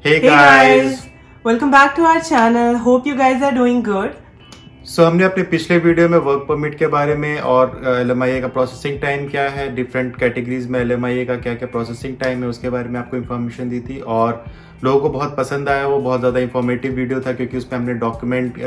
Hey Hey guys! guys, welcome back to our channel. Hope you guys are doing good. हमने अपने पिछले video में work permit के बारे में और LMIA का प्रोसेसिंग टाइम क्या है, डिफरेंट कैटेगरीज में LMIA का क्या क्या प्रोसेसिंग टाइम है, उसके बारे में आपको इन्फॉर्मेशन दी थी और लोगों को बहुत पसंद आया। वो बहुत ज़्यादा इन्फॉर्मेटिव वीडियो था क्योंकि उसमें हमने डॉक्यूमेंट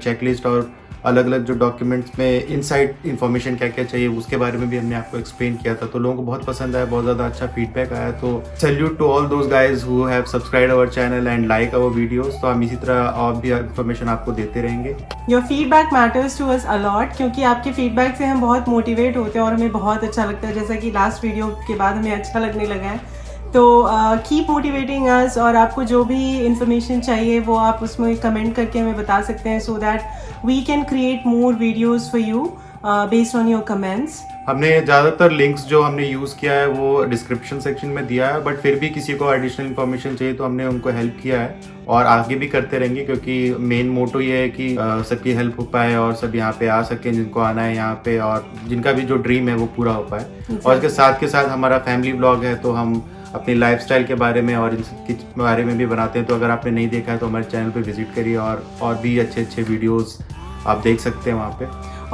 चेकलिस्ट और अलग अलग जो डॉक्यूमेंट्स में इनसाइड इन्फॉर्मेशन क्या क्या चाहिए उसके बारे में भी हमने आपको एक्सप्लेन किया था। तो लोगों को बहुत पसंद आया, बहुत ज़्यादा अच्छा फीडबैक आया। तो salute to all those guys who have subscribe our channel and like our videos. तो हम इसी तरह और भी इन्फॉर्मेशन आपको देते रहेंगे। Your feedback matters to us a lot क्योंकि आपके फीडबैक से हम बहुत मोटिवेट होते हैं और हमें बहुत अच्छा लगता है, जैसा कि लास्ट वीडियो के बाद हमें अच्छा लगने लगा है। तो कीप मोटिवेटिंग अस और आपको जो भी इंफॉर्मेशन चाहिए वो आप उसमें कमेंट करके हमें बता सकते हैं so that we can create more videos for you based on your comments. हमने ज़्यादातर लिंक्स जो हमने यूज़ किया है वो डिस्क्रिप्शन सेक्शन में दिया है, बट फिर भी किसी को एडिशनल इन्फॉर्मेशन चाहिए तो हमने उनको हेल्प किया है और आगे भी करते रहेंगे क्योंकि मेन मोटो ये है कि सबकी हेल्प हो पाए और सब यहाँ पे आ सकें जिनको आना है यहाँ पे, और जिनका भी जो ड्रीम है वो पूरा हो पाए। और इसके साथ के साथ हमारा फैमिली ब्लॉग है तो हम अपनी लाइफस्टाइल के बारे में और इन सब के बारे में भी बनाते हैं। तो अगर आपने नहीं देखा है तो हमारे चैनल पे विजिट करिए और भी अच्छे अच्छे वीडियोस आप देख सकते हैं वहाँ पे।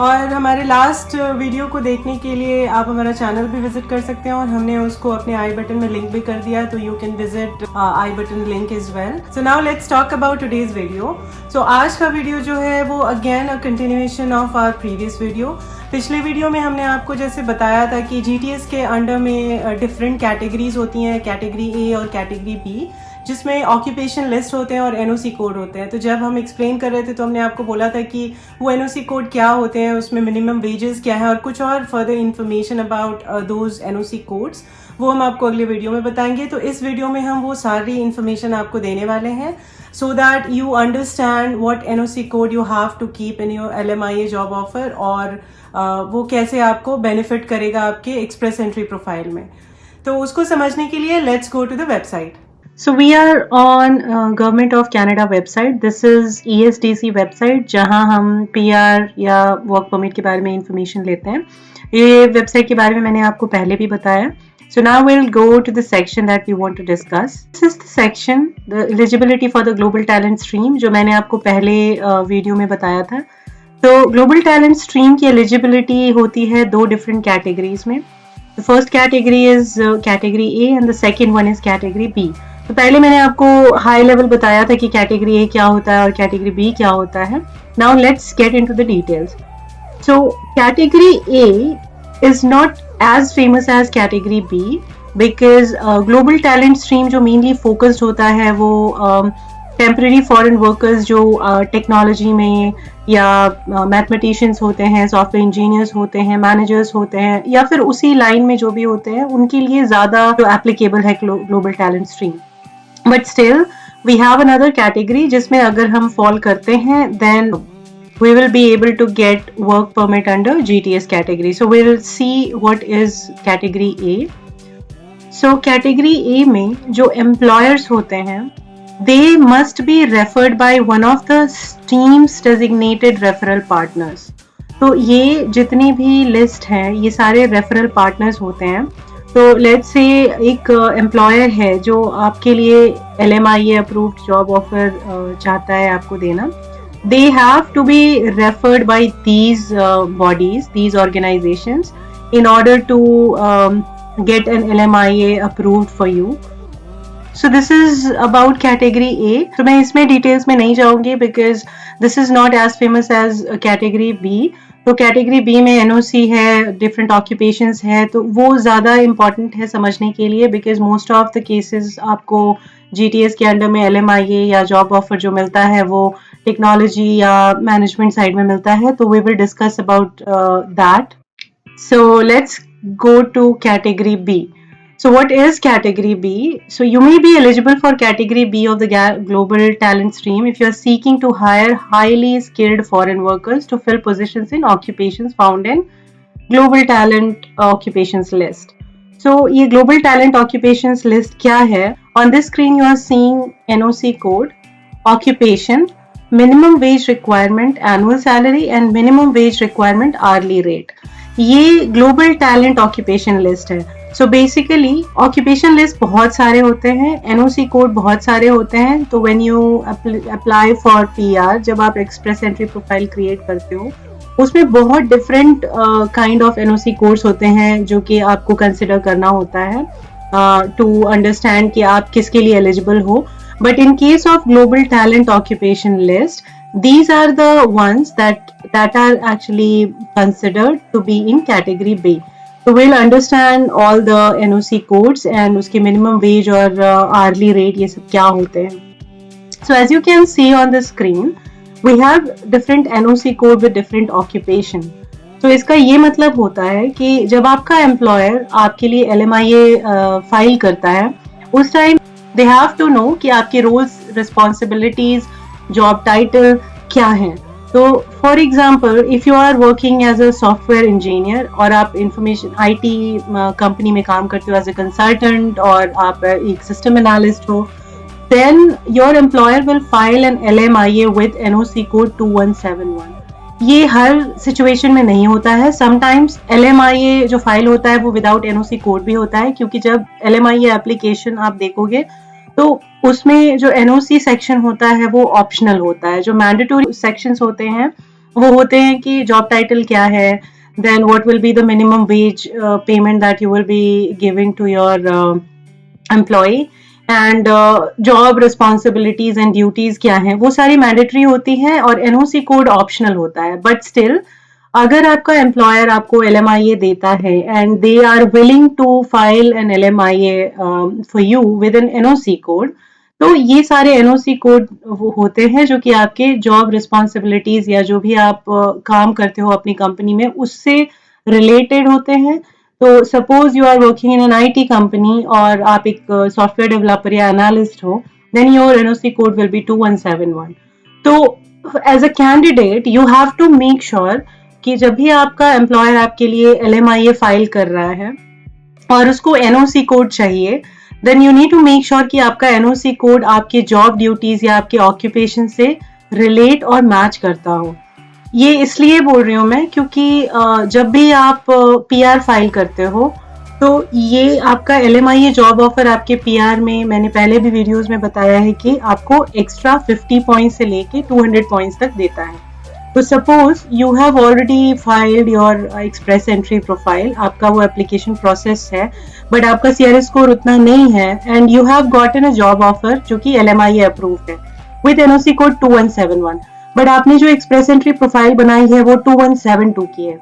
और हमारे लास्ट वीडियो को देखने के लिए आप हमारा चैनल भी विजिट कर सकते हैं और हमने उसको अपने आई बटन में लिंक भी कर दिया है, तो you can visit I button link is well. So now let's talk about today's video. So आज का वीडियो जो है वो again a continuation of our previous video. पिछले वीडियो में हमने आपको जैसे बताया था कि GTS के अंडर में डिफरेंट कैटेगरीज होती हैं, कैटेगरी ए और कैटेगरी बी, जिसमें ऑक्यूपेशन लिस्ट होते हैं और NOC कोड होते हैं। तो जब हम एक्सप्लेन कर रहे थे तो हमने आपको बोला था कि वो NOC कोड क्या होते हैं, उसमें मिनिमम वेजेस क्या है और कुछ और further information about those NOC codes वो हम आपको अगले वीडियो में बताएंगे। तो इस वीडियो में हम वो सारी इन्फॉर्मेशन आपको देने वाले हैं so that you understand what NOC code you have to keep in your LMIA job offer और वो कैसे आपको बेनिफिट करेगा आपके एक्सप्रेस एंट्री प्रोफाइल में। तो उसको समझने के लिए let's go to the website. So we are on Government of Canada website. This is ESDC website जहाँ हम PR या वर्क परमिट के बारे में इंफॉर्मेशन लेते हैं। ये वेबसाइट के बारे में मैंने आपको पहले भी बताया। So now we'll go to the section that we want to discuss. This is the section, the eligibility for the global talent stream, जो मैंने आपको पहले वीडियो में बताया था। तो ग्लोबल टैलेंट स्ट्रीम की एलिजिबिलिटी होती है दो डिफरेंट कैटेगरीज में। The first category is category A and the second one is category B. तो पहले मैंने आपको हाई लेवल बताया था कि कैटेगरी ए क्या होता है और कैटेगरी बी क्या होता है। Now let's get into the details. So category A is not as famous as category B because global talent stream जो मेनली फोकस्ड होता है वो टेम्पररी फॉरेन वर्कर्स जो टेक्नोलॉजी में या मैथमेटिशियंस होते हैं, सॉफ्टवेयर इंजीनियर्स होते हैं, मैनेजर्स होते हैं या फिर उसी लाइन में जो भी होते हैं उनके लिए ज़्यादा जो एप्लीकेबल है global talent stream. But still we have another category जिसमें अगर हम फॉल करते हैं then we will be able to get work permit under GTS category. So we will see what is category A. So category A में जो employers होते हैं they must be referred by one of the stream's designated referral partners. तो ये जितनी भी list है ये सारे रेफरल पार्टनर्स होते हैं। तो लेट्स से एक एम्प्लॉयर है जो आपके लिए LMIA अप्रूव्ड जॉब ऑफर चाहता है आपको देना। They have to be referred by these bodies, these organizations in order to get an LMIA approved for you. So this is about category A. तो मैं इसमें डिटेल्स में नहीं जाऊंगी because this is not as famous as category B. तो category B में NOC है, different occupations है, तो वो ज़्यादा इम्पॉर्टेंट है समझने के लिए because most of the cases आपको GTS के अंडर में LMIA या जॉब ऑफर जो मिलता है वो टेक्नोलॉजी या मैनेजमेंट साइड में मिलता है। तो we will discuss about that. So let's go to category B. So what is category B? So you may be eligible for category B of the global talent stream if you are seeking to hire highly skilled foreign workers to fill positions in occupations found in global talent occupations list. So ये global talent occupations list क्या है? On this screen you are seeing NOC code, occupation, minimum wage requirement, annual salary and minimum wage requirement hourly rate. ये global talent occupation list है। So basically occupation list बहुत सारे होते हैं, NOC code बहुत सारे होते हैं। तो when you apply for PR, जब आप एक्सप्रेस एंट्री प्रोफाइल क्रिएट करते हो, उसमें बहुत different kind of NOC codes होते हैं जो कि आपको कंसिडर करना होता है टू अंडरस्टैंड कि आप किसके लिए एलिजिबल हो। But in case of global talent occupation list, these are the ones that are actually considered to be in category B. So we'll understand all the NOC codes and उसके minimum wage और hourly rate ये सब क्या होते हैं. So as you can see on the screen, we have different NOC code with different occupation. तो इसका ये मतलब होता है कि जब आपका एम्प्लॉयर आपके लिए LMIA फाइल करता है, उस time they have to know कि आपके रोल्स, रिस्पॉन्सिबिलिटीज, जॉब टाइटल क्या है. तो for example, if you are working as a software engineer और आप इंफॉर्मेशन IT कंपनी में काम करते हो एज अ कंसल्टेंट और आप एक सिस्टम एनालिस्ट हो, then your employer will file an LMIA with NOC code 2171. ये हर सिचुएशन में नहीं होता है. समटाइम्स LMIA जो फाइल होता है वो विदाउट NOC कोड भी होता है, क्योंकि जब LMIA एप्लीकेशन आप देखोगे तो उसमें जो NOC सेक्शन होता है वो ऑप्शनल होता है. जो मैंडेटरी सेक्शंस होते हैं वो होते हैं कि जॉब टाइटल क्या है, then what will be the minimum wage payment that you will be giving to your employ, and job responsibilities and duties क्या हैं, वो सारी मैंडेटरी होती हैं और NOC कोड ऑप्शनल होता है. बट स्टिल, अगर आपका एम्प्लॉयर आपको LMIA देता है and they are willing to file an LMIA for you with an NOC code, तो ये सारे NOC कोड होते हैं जो कि आपके जॉब रिस्पॉन्सिबिलिटीज या जो भी आप काम करते हो अपनी कंपनी में उससे रिलेटेड होते हैं. तो suppose you are working in an IT company और आप एक सॉफ्टवेयर डेवलपर या एनालिस्ट हो, then your NOC code will be 2171. तो as a candidate you have to make sure कि जब भी आपका एम्प्लॉयर आपके लिए LMIA फाइल कर रहा है और उसको NOC कोड चाहिए, then you need to make sure कि आपका NOC कोड आपके जॉब ड्यूटीज या आपके ऑक्यूपेशन से रिलेट और मैच करता हो. ये इसलिए बोल रही हूँ मैं क्योंकि जब भी आप PR फाइल करते हो तो ये आपका LMIA जॉब ऑफर आपके PR में, मैंने पहले भी वीडियोस में बताया है कि आपको एक्स्ट्रा 50 पॉइंट्स से लेके 200 पॉइंट्स तक देता है. तो suppose you have already filed your express entry profile, आपका वो एप्लीकेशन प्रोसेस है, बट आपका CRS स्कोर उतना नहीं है and you have gotten a job offer जो कि LMIA अप्रूव्ड है विद NOC कोड 2171, बट आपने जो एक्सप्रेस एंट्री प्रोफाइल बनाई है वो 2172 की है.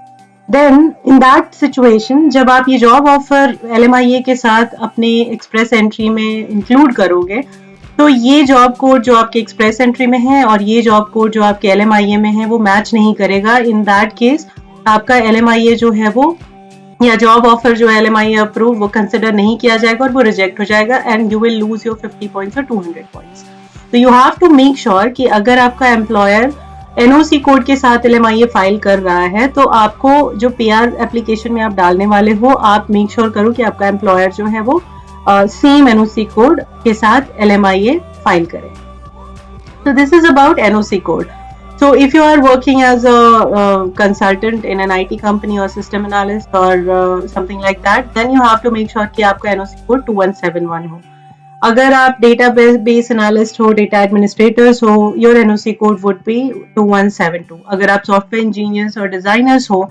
देन इन दैट सिचुएशन, जब आप ये जॉब ऑफर LMIA के साथ अपने एक्सप्रेस एंट्री में इंक्लूड करोगे, तो ये जॉब कोड जो आपके एक्सप्रेस एंट्री में है और ये जॉब कोड जो आपके LMIA में है वो मैच नहीं करेगा. इन दैट केस आपका LMIA जो है वो, या जॉब ऑफर जो LMIA अप्रूव, वो कंसिडर नहीं किया जाएगा और वो रिजेक्ट हो जाएगा and you will lose your 50 points और 200 पॉइंट्स. तो you have to make sure कि अगर आपका एम्प्लॉयर NOC कोड के साथ LMIA फाइल कर रहा है तो आपको जो PR एप्लीकेशन में आप डालने वाले हो, आप मेक श्योर करो कि आपका एम्प्लॉयर जो है वो सेम NOC कोड के साथ LMIA फाइल करे. So this is about NOC code. So if you are working as a consultant in an IT company or system analyst or something like that, then you have to make sure कि आपका NOC code 2171 हो. अगर आप database analyst हो, data administrators हो, your NOC code would be 2172. अगर आप software engineers और designers हो,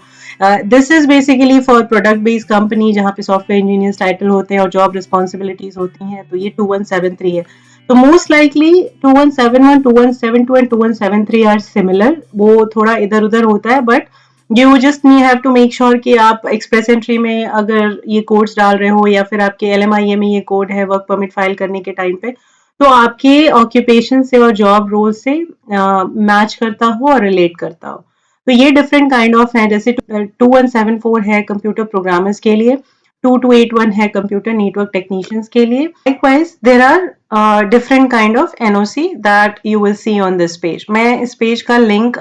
this is basically for product based company जहाँ पे software engineers title होते हैं और job responsibilities होती हैं, तो ये 2173 है. तो most likely 2171, 2172 and 2173 are similar. वो थोड़ा इधर उधर होता है, but you just have to make sure कि आप एक्सप्रेस एंट्री में अगर ये कोड्स डाल रहे हो या फिर आपके LMIA में ये कोड है वर्क परमिट फाइल करने के टाइम पे, तो आपके ऑक्यूपेशन से और जॉब रोल से मैच करता हो और रिलेट करता हो. तो ये डिफरेंट काइंड ऑफ है. जैसे 2174 है कंप्यूटर प्रोग्रामर्स के लिए, 2281 है कंप्यूटर नेटवर्क टेक्नीशियंस के लिए. Likewise, there are different kind of NOC that you will see on this page. मैं इस पेज का लिंक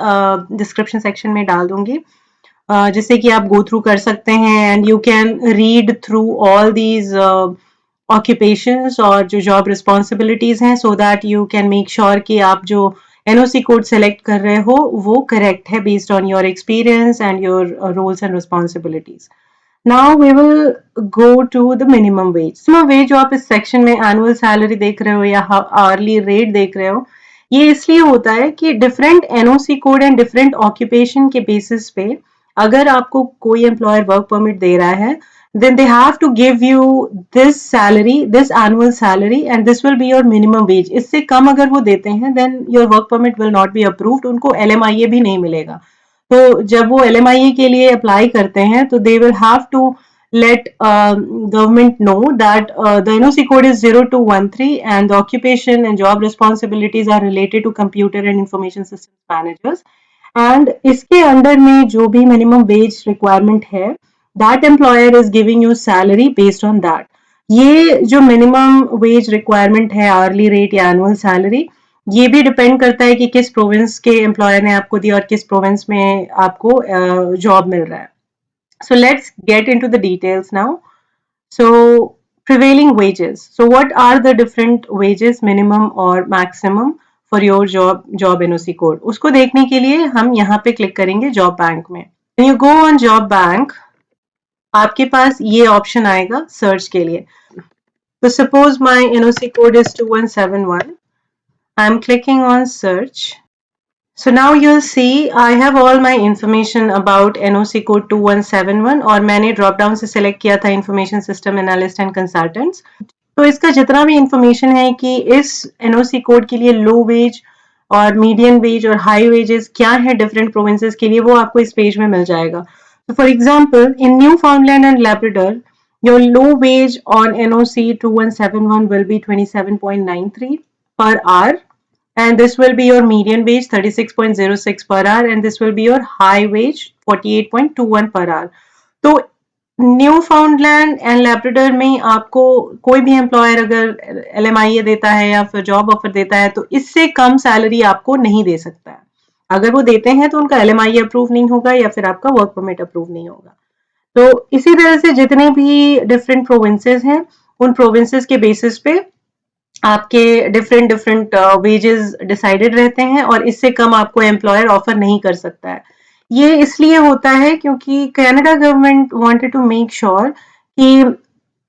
डिस्क्रिप्शन सेक्शन में डाल दूंगी, जिससे कि आप गो थ्रू कर सकते हैं and you can read through all these occupations और जो जॉब रिस्पॉन्सिबिलिटीज हैं, so that you can make sure कि आप जो NOC कोड सेलेक्ट कर रहे हो वो करेक्ट है based on your experience and your roles and responsibilities. Now we will go to the minimum wage. Minimum wage जो आप इस सेक्शन में एनुअल सैलरी देख रहे हो या आवरली रेट देख रहे हो, ये इसलिए होता है कि different NOC code and different occupation के बेसिस पे अगर आपको कोई एम्प्लॉयर वर्क परमिट दे रहा है, then they have to give you this salary, this annual salary, and this will be your minimum wage. इससे कम अगर वो देते हैं then your work permit will not be approved, उनको LMIA भी नहीं मिलेगा। तो जब वो LMIA के लिए अप्लाई करते हैं तो they will have to let government know that the NOC code is 0213 and the occupation and job responsibilities are related to computer and information systems managers, and इसके अंडर में जो भी मिनिमम वेज रिक्वायरमेंट है that employer is giving you salary based on that. ये जो minimum wage requirement है hourly rate या annual salary, ये भी डिपेंड करता है कि किस प्रोविंस के एम्प्लॉयर ने आपको दी और किस प्रोविंस में आपको जॉब मिल रहा है। So let's get into the details now. So prevailing wages. So what are the different wages, minimum और maximum for your job NOC code? उसको देखने के लिए हम यहाँ पे क्लिक करेंगे जॉब बैंक में। When you go on job bank, आपके पास ये ऑप्शन आएगा सर्च के लिए। तो suppose my NOC code is 2171. I am clicking on search. So now you'll see I have all my information about NOC code 2171 और मैंने drop down से select किया था information system analyst and consultants. तो इसका जितना भी इंफॉर्मेशन है कि इस NOC कोड के लिए लो वेज और मीडियम वेज और हाई वेजेस क्या है डिफरेंट प्रोविंसेस के लिए, वो आपको इस पेज में मिल जाएगा। So for example, in Newfoundland and Labrador, your low wage on NOC 2171 will be 27.93 per hour, and this will be your median wage 36.06 per hour, and this will be your high wage 48.21 per hour. तो new फाउंडलैंड and Labrador में आपको कोई भी employer अगर LMIA देता है या फिर जॉब ऑफर देता है तो इससे कम सैलरी आपको नहीं दे सकता है। अगर वो देते हैं तो उनका LMIA अप्रूव नहीं होगा या फिर आपका वर्क परमिट अप्रूव नहीं होगा। तो इसी तरह से जितने भी डिफरेंट प्रोविंसेस हैं उन प्रोविंसेस के बेसिस पे आपके डिफरेंट डिफरेंट वेजेस डिसाइडेड रहते हैं और इससे कम आपको एम्प्लॉयर ऑफर नहीं कर सकता है। ये इसलिए होता है क्योंकि Canada government wanted to make sure कि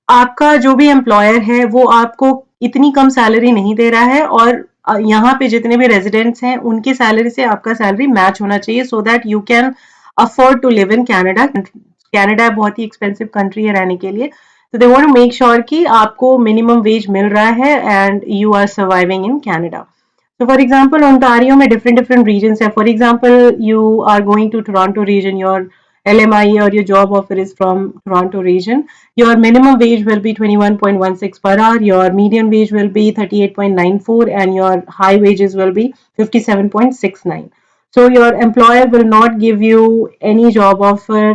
आपका जो भी एम्प्लॉयर है वो आपको इतनी कम सैलरी नहीं दे रहा है और यहाँ पे जितने भी रेजिडेंट्स हैं उनकी सैलरी से आपका सैलरी मैच होना चाहिए so that you can afford to live in Canada. Canada बहुत ही एक्सपेंसिव कंट्री है रहने के लिए, तो they want to make sure कि आपको मिनिमम वेज मिल रहा है and you are surviving in Canada. So for example, Ontario में different regions है. For example, you are going to Toronto region, your LMIA or your job offer is from Toronto region. Your minimum wage will be 21.16 per hour. Your median wage will be 38.94 and your high wages will be 57.69. So your employer will not give you any job offer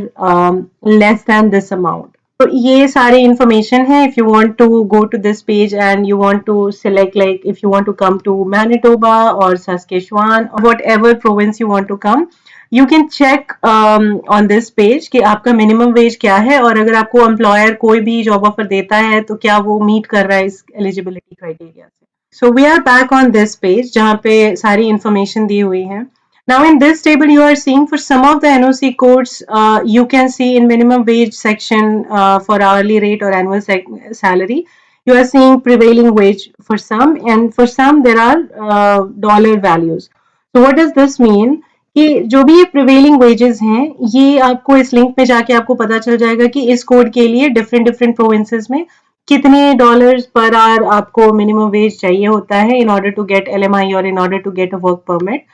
less than this amount. तो ये सारे information है. If you want to go to this page and you want to select, like if you want to come to Manitoba or Saskatchewan or whatever province you want to come, you can check on this page कि आपका minimum wage क्या है और अगर आपको employer कोई भी job offer देता है तो क्या वो meet कर रहा है इस eligibility criteria से। So we are back on this page जहाँ पे सारी information दी हुई है। Now in this table you are seeing for some of the NOC codes, you can see in minimum wage section for hourly rate or annual salary, you are seeing prevailing wage for some, and for some there are dollar values. So what does this mean? कि जो भी prevailing wages हैं ये आपको इस link पे जाके आपको पता चल जाएगा कि इस कोड के लिए different provinces में कितने डॉलर्स पर आवर आपको मिनिमम वेज चाहिए होता है in order to get LMI or in order to get a work permit.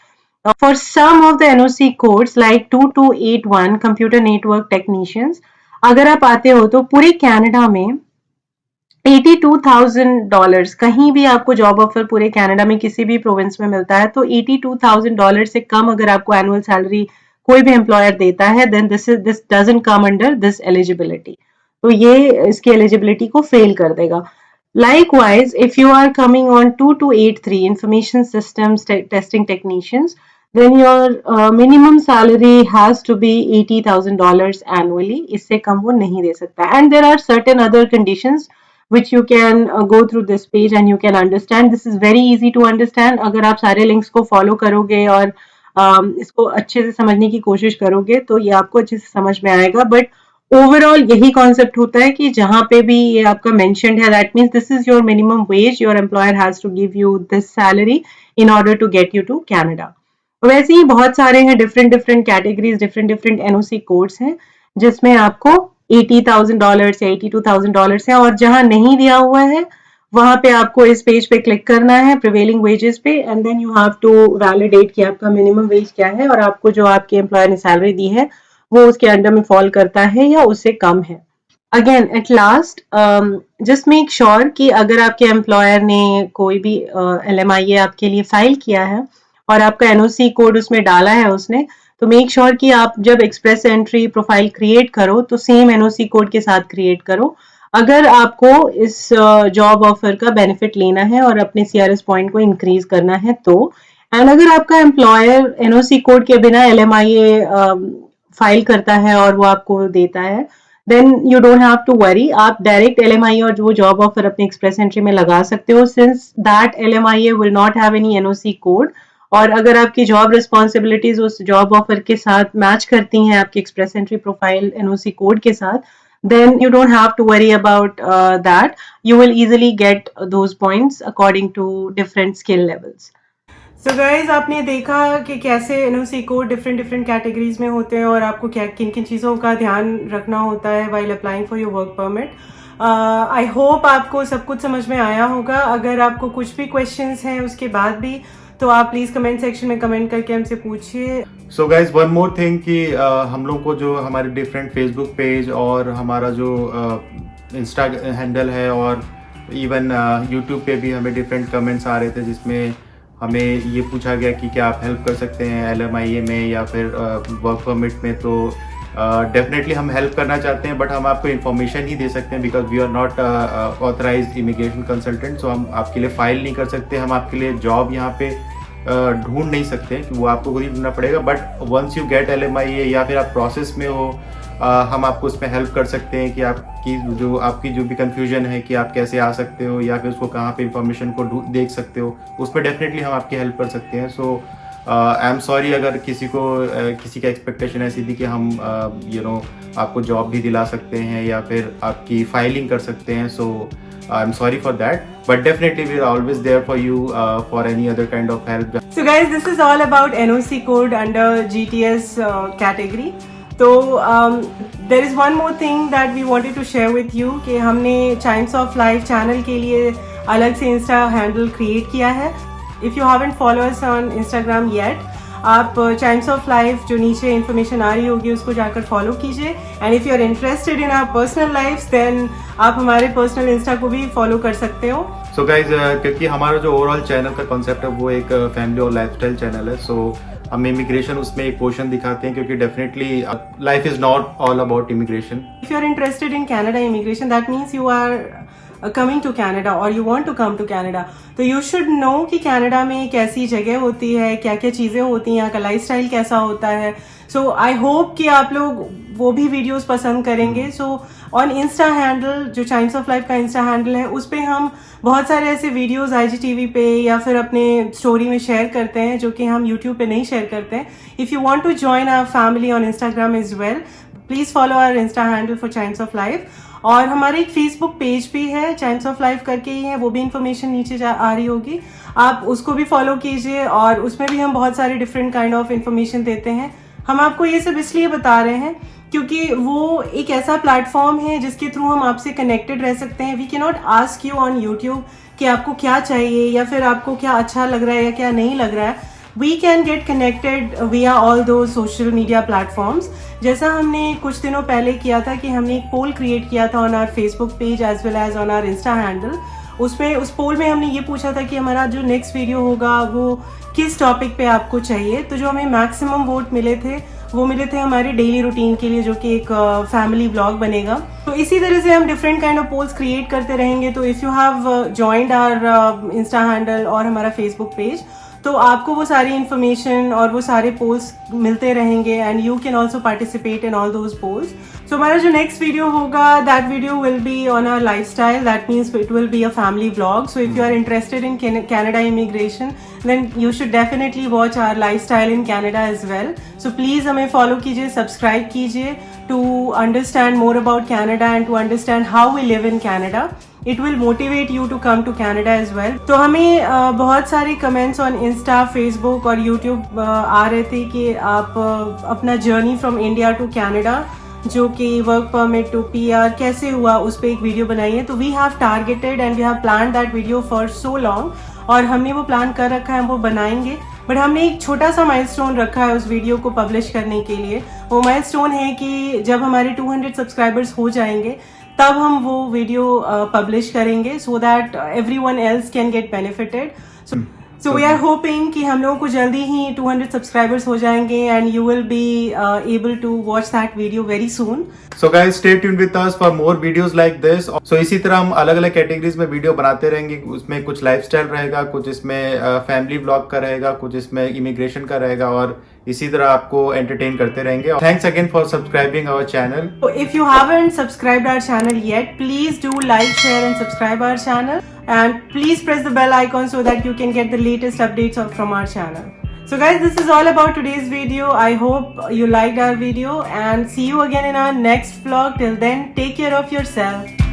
For some of the NOC codes like 2281 Computer Network Technicians, अगर आप आते हो तो पूरे कनाडा में $82,000 कहीं भी आपको जॉब ऑफर पूरे कनाडा में किसी भी प्रोविंस में मिलता है तो $82,000 से कम अगर आपको एनुअल सैलरी कोई भी एम्प्लॉयर देता है then this doesn't come under this eligibility, तो ये इसकी एलिजिबिलिटी को फेल कर देगा। Likewise, if you are coming on 2283 Information Systems Testing Technicians, then your minimum salary has to be $80,000 annually. इससे कम वो नहीं दे सकता। And there are certain other conditions which you can go through this page and you can understand. This is very easy to understand. अगर आप सारे links को follow करोगे और इसको अच्छे से समझने की कोशिश करोगे तो ये आपको अच्छे से समझ में आएगा। But ओवरऑल यही कॉन्सेप्ट होता है कि जहां पे भी ये आपका मेंशन्ड है, that means this is your minimum wage, your employer has to give you this salary in order to get you to Canada. वैसे ही बहुत सारे हैं, different different categories, different different NOC codes हैं जिसमें आपको $80,000 या $82,000 है, और जहां नहीं दिया हुआ है वहां पे आपको इस पेज पे क्लिक करना है प्रिवेलिंग वेजेस पे, and then you have to validate कि आपका मिनिमम वेज क्या है और आपको जो आपके एम्प्लॉयर ने सैलरी दी है वो उसके अंडर में फॉल करता है या उससे कम है। Again at last just make sure कि अगर आपके एम्प्लॉयर ने कोई भी LMIA आपके लिए फाइल किया है और आपका NOC कोड उसमें डाला है उसने, तो मेक श्योर कि आप जब एक्सप्रेस एंट्री प्रोफाइल क्रिएट करो तो सेम NOC कोड के साथ क्रिएट करो, अगर आपको इस जॉब ऑफर का बेनिफिट लेना है और अपने CRS पॉइंट को इंक्रीज करना है तो। एंड अगर आपका एम्प्लॉयर NOC कोड के बिना LMIA फाइल करता है और वो आपको देता है, then you don't have to worry, आप डायरेक्ट LMIA और जो जॉब ऑफर अपने एक्सप्रेस एंट्री में लगा सकते हो, since that LMIA will not have any NOC code. और अगर आपकी जॉब रिस्पॉन्सिबिलिटीज उस जॉब ऑफर के साथ मैच करती हैं आपकी express entry profile NOC code के साथ, then you don't have to worry about that. You will easily get those points according to different skill levels. So guys, आपने देखा कि कैसे NOC code different different categories में होते हैं और आपको क्या किन किन चीज़ों का ध्यान रखना होता है while applying for your work permit. I hope आपको सब कुछ समझ में आया होगा। अगर आपको कुछ भी क्वेश्चंस हैं उसके बाद भी, तो आप प्लीज कमेंट सेक्शन में कमेंट करके हमसे पूछिए। So guys one more thing कि हम लोग को जो हमारे डिफरेंट फेसबुक पेज और हमारा जो इंस्टा हैंडल है और इवन यूट्यूब पे भी हमें डिफरेंट कमेंट्स आ रहे थे जिसमें हमें ये पूछा गया कि क्या आप हेल्प कर सकते हैं LMIA में या फिर वर्क परमिट में। तो डेफिनेटली हम हेल्प करना चाहते हैं, बट हम आपको इन्फॉर्मेशन ही दे सकते हैं because we are not authorised immigration consultant. So हम आपके लिए फाइल नहीं कर सकते, हम आपके लिए जॉब यहाँ पे ढूंढ नहीं सकते कि वो आपको खुद ही ढूंढना पड़ेगा। But once you get LMIA या फिर आप प्रोसेस में हो, हम आपको उसमें हेल्प कर सकते हैं कि आपकी जो भी कंफ्यूजन है कि आप कैसे आ सकते हो या फिर उसको कहाँ पे इंफॉर्मेशन को देख सकते हो, उसमें डेफिनेटली हम आपकी हेल्प कर सकते हैं। सो आई एम सॉरी अगर किसी का एक्सपेक्टेशन ऐसी थी कि हम आपको जॉब भी दिला सकते हैं या फिर आपकी फाइलिंग कर सकते हैं। सो I'm sorry for that, but definitely we're always there for you for any other kind of help. So guys, this is all about NOC code under GTS category. तो there is one more thing that we wanted to share with you कि हमने Chimes of Life channel के लिए अलग से Insta handle create किया है। If you haven't followed us on Instagram yet, आप Chimes of Life जो नीचे इन्फॉर्मेशन आ रही होगी उसको जाकर फॉलो कीजिए। And if you are interested in our personal life then आप हमारे पर्सनल इंस्टा को भी फॉलो कर सकते हो। सो गाइज क्योंकि हमारा जो ओवरऑल चैनल का कॉन्सेप्ट है वो एक फैमिली और लाइफस्टाइल चैनल है, सो हम इमिग्रेशन उसमें एक पोर्शन दिखाते हैं क्योंकि definitely life is not all about immigration. If you are interested in Canada immigration that means you are coming to Canada or you want to come to Canada, तो you should know कि Canada में कैसी जगह होती है, क्या क्या चीज़ें होती हैं, यहाँ का लाइफस्टाइल कैसा होता है। सो आई होप कि आप लोग वो भी वीडियोस पसंद करेंगे। सो ऑन इंस्टा हैंडल जो चाइम्स ऑफ लाइफ का इंस्टा हैंडल है उस पर हम बहुत सारे ऐसे वीडियोस IGTV पे या फिर अपने स्टोरी में शेयर करते हैं जो कि हम यूट्यूब पे नहीं शेयर करते हैं। If you want to join our family on Instagram as well, please follow our insta handle for chimes of life. और हमारे एक फेसबुक पेज भी है चाइम्स ऑफ लाइफ करके ही है, वो भी इन्फॉर्मेशन नीचे आ रही होगी, आप उसको भी फॉलो कीजिए। और उसमें भी हम बहुत सारे डिफरेंट काइंड ऑफ इन्फॉर्मेशन देते हैं। हम आपको ये सब इसलिए बता रहे हैं क्योंकि वो एक ऐसा प्लेटफॉर्म है जिसके थ्रू हम आपसे कनेक्टेड रह सकते हैं। We can not ask you on YouTube कि आपको क्या चाहिए या फिर आपको क्या अच्छा लग रहा है या क्या नहीं लग रहा है। We can get connected via all those social media platforms. जैसा हमने कुछ दिनों पहले किया था कि हमने एक पोल क्रिएट किया था on our Facebook page as well as on our Insta handle. उस पोल में हमने ये पूछा था कि हमारा जो नेक्स्ट वीडियो होगा वो किस टॉपिक पे आपको चाहिए। तो जो हमें मैक्सिमम वोट मिले थे वो मिले थे हमारे डेली रूटीन के लिए, जो कि एक फैमिली व्लॉग बनेगा। तो इसी तरह से हम different kind of polls create करते रहेंगे। तो if you have joined our insta handle और हमारा फेसबुक पेज, तो आपको वो सारी इन्फॉर्मेशन और वो सारे पोल्स मिलते रहेंगे and you can also participate in all those polls. So हमारा जो नेक्स्ट वीडियो होगा, that video will be on our lifestyle. That means it will be a family vlog. So if you are interested in Canada immigration, then you should definitely watch our lifestyle in Canada as well. So please हमें follow कीजिए, subscribe कीजिए to understand more about Canada and to understand how we live in Canada. It will motivate you to come to Canada as well. तो हमें बहुत सारे comments on Insta, Facebook और YouTube आ रहे थे कि आप अपना journey from India to Canada, जो कि वर्क परमिट टू PR कैसे हुआ, उस पर एक वीडियो बनाई है. तो we have targeted and we have plan that video for so long, और हमने वो प्लान कर रखा है, हम वो बनाएंगे. बट हमने एक छोटा सा माइलस्टोन रखा है उस वीडियो को पब्लिश करने के लिए. वो माइलस्टोन है कि जब हमारे 200 सब्सक्राइबर्स हो जाएंगे तब हम वो वीडियो पब्लिश करेंगे, so that everyone else can get benefited. So we are hoping कि हम लोगों को जल्दी ही 200 सब्सक्राइबर्स हो जाएंगे and you will be able to watch that video very soon. So guys, stay tuned with us for more videos like this. So इसी तरह हम अलग अलग कैटेगरीज में वीडियो बनाते रहेंगे. उसमें कुछ लाइफस्टाइल रहेगा, कुछ इसमें फैमिली व्लॉग का रहेगा, कुछ इसमें इमिग्रेशन का रहेगा, और इसी तरह आपको एंटरटेन करते रहेंगे. Thanks again for subscribing our channel. So if you haven't subscribed our channel yet, please do like, share and subscribe our channel. And please press the bell icon so that you can get the latest updates from our channel. So guys, this is all about today's video. I hope you liked our video and see you again in our next vlog. Till then, take care of yourself.